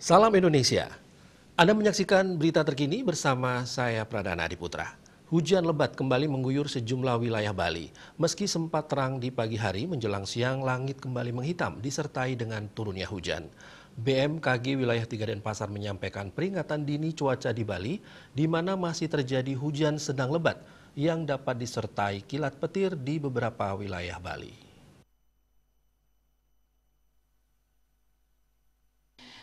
Salam Indonesia. Anda menyaksikan berita terkini bersama saya Pradana Adiputra. Hujan lebat kembali mengguyur sejumlah wilayah Bali. Meski sempat terang di pagi hari, menjelang siang langit kembali menghitam disertai dengan turunnya hujan. BMKG wilayah 3 Denpasar menyampaikan peringatan dini cuaca di Bali, di mana masih terjadi hujan sedang lebat yang dapat disertai kilat petir di beberapa wilayah Bali.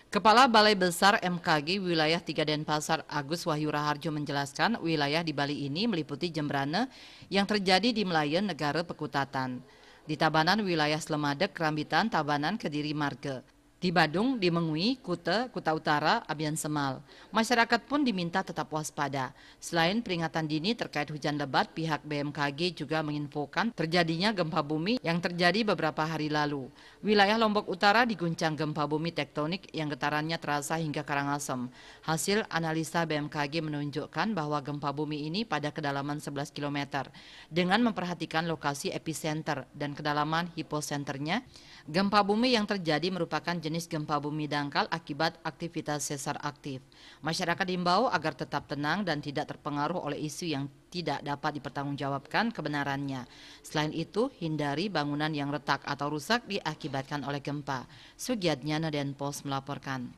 Kepala Balai Besar MKG Wilayah 3 Denpasar Agus Wahyu Raharjo menjelaskan wilayah di Bali ini meliputi Jembrane yang terjadi di Melayan, Negara Pekutatan. Di Tabanan wilayah Slemadeg, Rambitan, Tabanan, Kediri, Marge. Di Badung, di Mengui, Kuta, Kuta Utara, Abian Semal. Masyarakat pun diminta tetap waspada. Selain peringatan dini terkait hujan lebat, pihak BMKG juga menginfokan terjadinya gempa bumi yang terjadi beberapa hari lalu. Wilayah Lombok Utara diguncang gempa bumi tektonik yang getarannya terasa hingga Karangasem. Hasil analisa BMKG menunjukkan bahwa gempa bumi ini pada kedalaman 11 km. Dengan memperhatikan lokasi epicenter dan kedalaman hiposenternya, gempa bumi yang terjadi merupakan jenis gempa bumi dangkal akibat aktivitas sesar aktif. Masyarakat diimbau agar tetap tenang dan tidak terpengaruh oleh isu yang tidak dapat dipertanggungjawabkan kebenarannya. Selain itu, hindari bangunan yang retak atau rusak diakibatkan oleh gempa. Sugiatnyana Denpos melaporkan.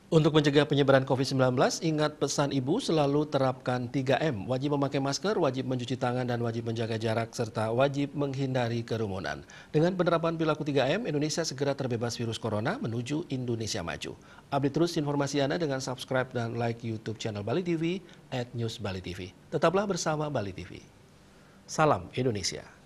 Untuk mencegah penyebaran COVID-19, ingat pesan ibu selalu terapkan 3M, wajib memakai masker, wajib mencuci tangan, dan wajib menjaga jarak, serta wajib menghindari kerumunan. Dengan penerapan perilaku 3M, Indonesia segera terbebas virus corona menuju Indonesia maju. Update terus informasi Anda dengan subscribe dan like YouTube channel Bali TV @newsbalitv. Tetaplah bersama Bali TV. Salam Indonesia.